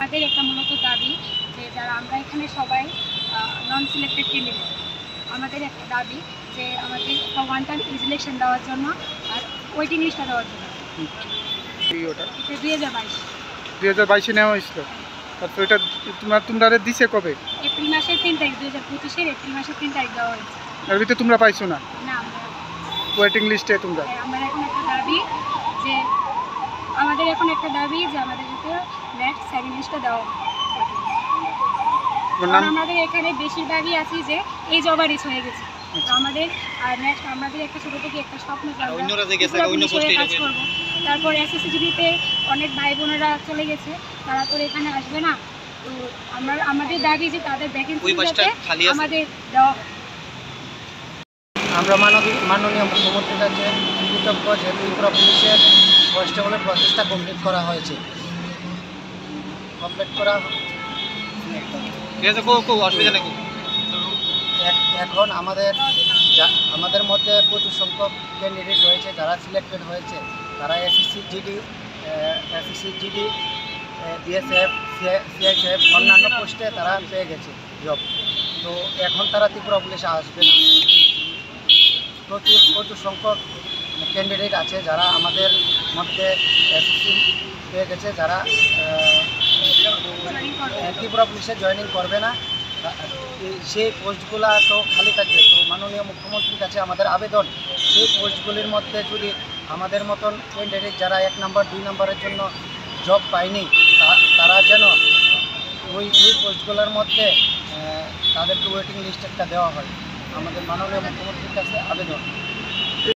আমাদের একটা মূলত দাবি যে যারা আমরা এখানে সবাই নন সিলেক্টেড ক্যান্ডিডেট, আমাদের একটা দাবি যে আমাদের একটা ওয়ান টাইম ইলেকশন দেওয়ার জন্য আর ওয়েটিং লিস্টটা দেওয়ার জন্য। এটা 2022 নেওয়া হয়েছিল। তারপর এটা তোমরা দিছে কবে? এপ্রিল মাসের 3 তারিখ, 2025-এর এপ্রিল মাসের 3 তারিখ দেওয়া হয়েছে। এর ভিতরে তোমরা পাইছো না? না, ওয়েটিং লিস্টে তোমরা? আমাদের এখন একটা দাবি যে আমাদের যাতে নেক্সট সেকেন্ড লিস্টটা দেওয়া হয়। আমাদের এখানে বেশিরভাগই আছি যে এই জব রিচ হয়ে গেছে। তো আমাদের আর নেক্সট আমাদের একটা ছোটো থেকে একটা স্বপ্ন কাজ করবো। তারপর এসএসসিজিডিতে অনেক ভাই বোনেরা চলে গেছে, তারা তো এখানে আসবে না। তো আমাদের দাবি যে তাদের ভ্যাকেন্সি আমাদের দেওয়া হয়। আমরা মাননীয় মুখ্যমন্ত্রীর কাছে কৃতজ্ঞ যে ত্রিপুরা পুলিশের কনস্টেবলের প্রচেষ্টা কমপ্লিট করা হয়েছে। এখন আমাদের মধ্যে প্রচুর সংখ্যক ক্যান্ডিডেট রয়েছে যারা সিলেক্টেড হয়েছে। তারা এসএসসিজিডি, বিএসএফ, সিআইএসএফ অন্যান্য পোস্টে তারা পেয়ে গেছে জব। তো এখন তারা ত্রিপুরা পুলিশে আসবে না। প্রচুর সংখ্যক ক্যান্ডিডেট আছে যারা আমাদের মধ্যে এসএসসি পেয়ে গেছে, যারা ত্রিপুরা পুলিশে জয়েনিং করবে না। সেই পোস্টগুলো তো খালি থাকবে। তো মাননীয় মুখ্যমন্ত্রীর কাছে আমাদের আবেদন, সেই পোস্টগুলির মধ্যে যদি আমাদের মতন ক্যান্ডিডেট যারা 1 নম্বর 2 নম্বরের জন্য জব পায়নি, তারা যেন ওই পোস্টগুলোর মধ্যে তাদেরকে ওয়েটিং লিস্ট একটা দেওয়া হয়। আমাদের মাননীয় মুখ্যমন্ত্রীর কাছে আবেদন।